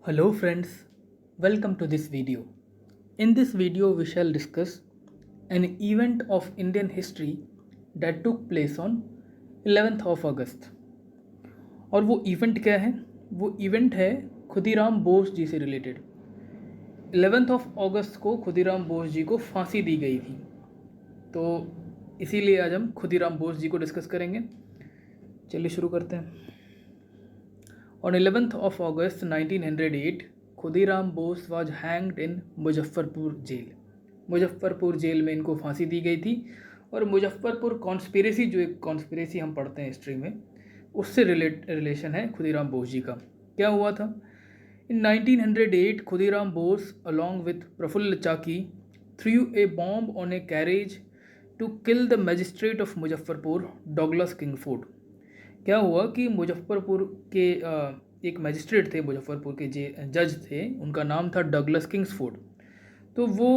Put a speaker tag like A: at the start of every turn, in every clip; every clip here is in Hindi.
A: Hello friends, welcome to this video. In this video we shall discuss an event of Indian history that took place on 11th of August. और वो इवेंट क्या है? वो इवेंट है खुदीराम बोस जी से रिलेटेड। 11th ऑफ अगस्त को खुदीराम बोस जी को फांसी दी गई थी, तो इसीलिए आज हम खुदीराम बोस जी को डिस्कस करेंगे। चलिए शुरू करते हैं। On 11th of August 1908, Khudiram Bose was hanged in Muzaffarpur jail. Muzaffarpur jail में इनको फांसी दी गई थी। और मुजफ्फरपुर कॉन्स्पिरेसी, जो एक कॉन्स्पिरेसी हम पढ़ते हैं हिस्ट्री में, उससे रिलेशन है खुदीराम बोस जी का। क्या हुआ था? In 1908 Khudiram Bose along with Prafulla Chaki threw a bomb on a carriage to kill the magistrate of Muzaffarpur Douglas Kingsford. क्या हुआ कि मुजफ्फरपुर के एक मजिस्ट्रेट थे, मुजफ्फरपुर के जज थे, उनका नाम था डगलस किंग्सफोर्ड। तो वो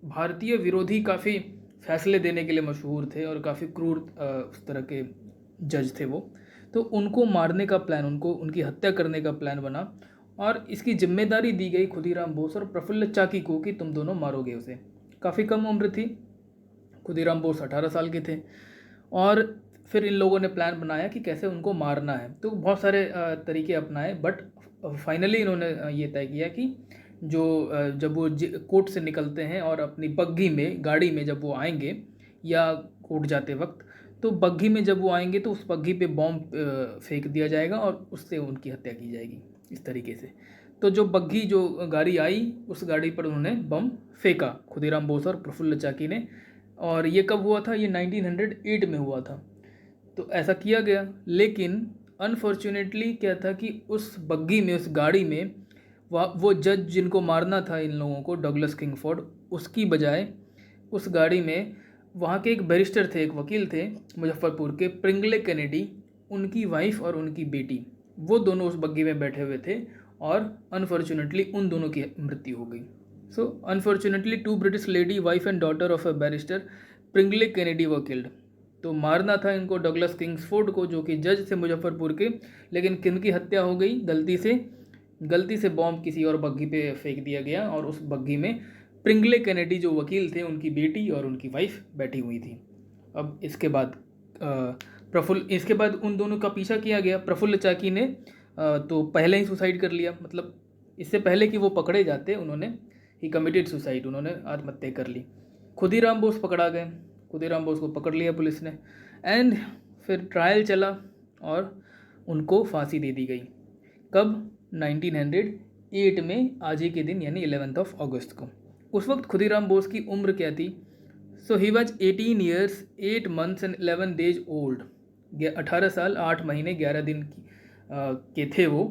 A: भारतीय विरोधी काफ़ी फैसले देने के लिए मशहूर थे और काफ़ी क्रूर उस तरह के जज थे वो। तो उनको मारने का प्लान, उनकी हत्या करने का प्लान बना और इसकी जिम्मेदारी दी गई खुदीराम बोस और प्रफुल्ल चाकी को कि तुम दोनों मारोगे उसे। काफ़ी कम उम्र थी, खुदीराम बोस 18 साल के थे। और फिर इन लोगों ने प्लान बनाया कि कैसे उनको मारना है, तो बहुत सारे तरीके अपनाए, बट फाइनली इन्होंने ये तय किया कि जब वो कोर्ट से निकलते हैं और अपनी बग्घी में, गाड़ी में जब वो आएंगे या कोर्ट जाते वक्त, तो बग्घी में जब वो आएंगे तो उस बग्घी पे बॉम्ब फेंक दिया जाएगा और उससे उनकी हत्या की जाएगी, इस तरीके से। तो जो गाड़ी आई, उस गाड़ी पर उन्होंने बम फेंका, खुदीराम बोस और प्रफुल्ल चाकी ने। और ये कब हुआ था? ये 1908 में हुआ था। तो ऐसा किया गया, लेकिन अनफॉर्चुनेटली क्या था कि उस बग्घी में, उस गाड़ी में, वो जज जिनको मारना था इन लोगों को, डगलस किंगफोर्ड, उसकी बजाय उस गाड़ी में वहाँ के एक बैरिस्टर थे, एक वकील थे मुजफ्फरपुर के, प्रिंगले कैनेडी, उनकी वाइफ और उनकी बेटी, वो दोनों उस बग्घी में बैठे हुए थे और अनफॉर्चुनेटली उन दोनों की मृत्यु हो गई। So unfortunately 2 British lady, wife and daughter of a barrister Pringle Kennedy were killed. तो मारना था इनको डगलस किंग्सफोर्ड को, जो कि जज थे मुजफ्फरपुर के, लेकिन किनकी हत्या हो गई? गलती से बॉम्ब किसी और बग्घी पे फेंक दिया गया और उस बग्घी में प्रिंगले कैनेडी जो वकील थे, उनकी बेटी और उनकी वाइफ बैठी हुई थी। अब इसके बाद उन दोनों का पीछा किया गया। प्रफुल्ल चाकी ने तो पहले ही सुसाइड कर लिया, मतलब इससे पहले कि वो पकड़े जाते उन्होंने ही कमिटेड सुसाइड, उन्होंने आत्महत्या कर ली। खुदीराम बोस पकड़ा गए, खुदीराम बोस को पकड़ लिया पुलिस ने, एंड फिर ट्रायल चला और उनको फांसी दे दी गई। कब? 1908 में, आज ही के दिन, यानी 11th ऑफ अगस्त को। उस वक्त खुदीराम बोस की उम्र क्या थी? So he was 18 years 8 months and 11 days old. 18 साल 8 महीने 11 दिन के थे वो,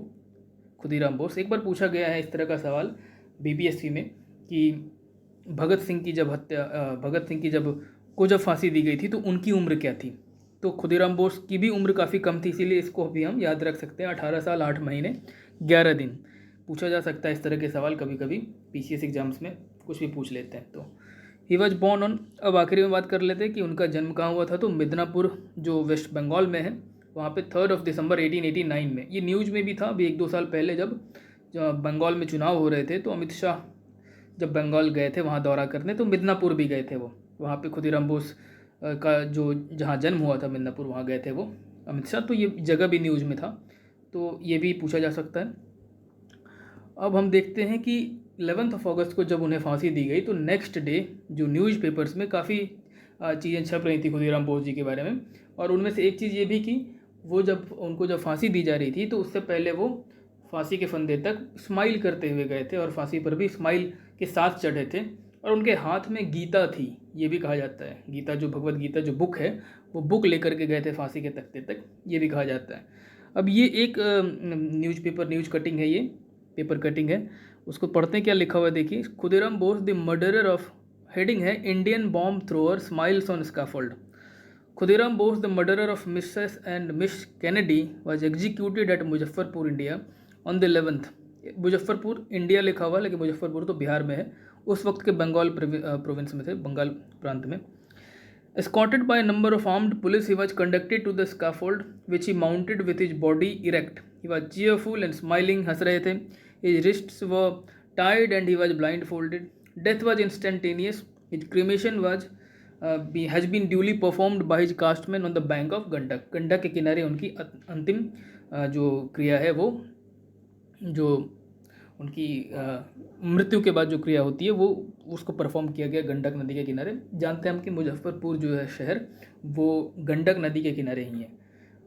A: खुदीराम बोस। एक बार पूछा गया है इस तरह का सवाल बीपीएससी में कि भगत सिंह की जब फांसी दी गई थी तो उनकी उम्र क्या थी? तो खुदीराम बोस की भी उम्र काफ़ी कम थी, इसीलिए इसको भी हम याद रख सकते हैं। 18 साल 8 महीने 11 दिन। पूछा जा सकता है इस तरह के सवाल कभी कभी, पीसीएस एग्जाम्स में कुछ भी पूछ लेते हैं। तो ही वॉज बॉर्न ऑन, अब आखिरी में बात कर लेते हैं कि उनका जन्म कहाँ हुआ था। तो मिदनापुर, जो वेस्ट बंगाल में है, वहाँ पे 3 दिसंबर 1889 में। ये न्यूज़ में भी था अभी 1-2 साल पहले, जब बंगाल में चुनाव हो रहे थे, तो अमित शाह जब बंगाल गए थे वहाँ दौरा करने, तो मिदनापुर भी गए थे वो। वहाँ पे खुदीराम बोस का जहाँ जन्म हुआ था, मिदनापुर, वहाँ गए थे वो अमित शाह। तो ये जगह भी न्यूज़ में था, तो ये भी पूछा जा सकता है। अब हम देखते हैं कि 11th ऑफ अगस्त को जब उन्हें फांसी दी गई, तो नेक्स्ट डे जो न्यूज़पेपर्स में काफ़ी चीज़ें छप रही थी खुदीराम बोस जी के बारे में। और उनमें से एक चीज़ ये भी कि वो उनको जब फांसी दी जा रही थी, तो उससे पहले वो फांसी के फंदे तक स्माइल करते हुए गए थे और फांसी पर भी स्माइल के साथ चढ़े थे। और उनके हाथ में गीता थी, ये भी कहा जाता है। गीता, जो भगवत गीता जो बुक है, वो बुक लेकर के गए थे फांसी के तख्ते तक, ये भी कहा जाता है। अब ये एक न्यूज़ कटिंग है, ये पेपर कटिंग है, उसको पढ़ते हैं क्या लिखा हुआ है, देखिए। Khudiram Bose the murderer of, heading है Indian bomb thrower smiles on scaffold. Khudiram Bose the murderer of Mrs and miss Kennedy was executed at Muzaffarpur India on the 11th। Muzaffarpur India लिखा हुआ, लेकिन मुजफ्फरपुर तो बिहार में है, उस वक्त के बंगाल प्रोविंस में थे, बंगाल प्रांत में। Escorted by a number of armed police, he was conducted to the scaffold, which he mounted with his body erect. He was cheerful and smiling, हंस रहे थे। His wrists were tied and he was blindfolded. Death was instantaneous. His cremation has been duly performed by his castmen on the bank of Gandak. Gandak के किनारे उनकी अंतिम जो क्रिया है वो जो उनकी मृत्यु के बाद जो क्रिया होती है वो उसको परफॉर्म किया गया गंडक नदी के किनारे. जानते हैं हम कि मुजफ्फरपुर जो है शहर वो गंडक नदी के किनारे ही है.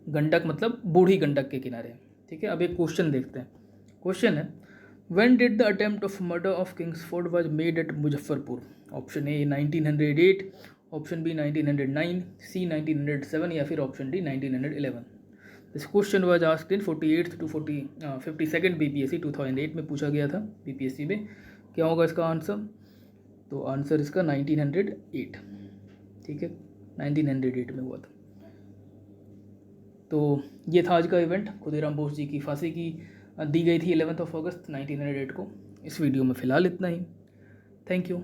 A: गंडक मतलब बूढ़ी गंडक के किनारे. ठीक है, अब एक क्वेश्चन देखते हैं. क्वेश्चन है, when did the attempt of murder of Kingsford was made at Muzaffarpur? Option A 1908, option B 1909, C 1907 या फिर option D 1911. This question was asked in 48th to 52nd BPSC 2008 में पूछा गया था बीपीएससी में. क्या होगा इसका आंसर? तो आंसर इसका 1908. ठीक है, 1908 में हुआ था. तो ये था आज का इवेंट. खुदीराम बोस जी की फांसी की दी गई थी 11 अगस्त 1908 को. इस वीडियो में फ़िलहाल इतना ही. Thank you.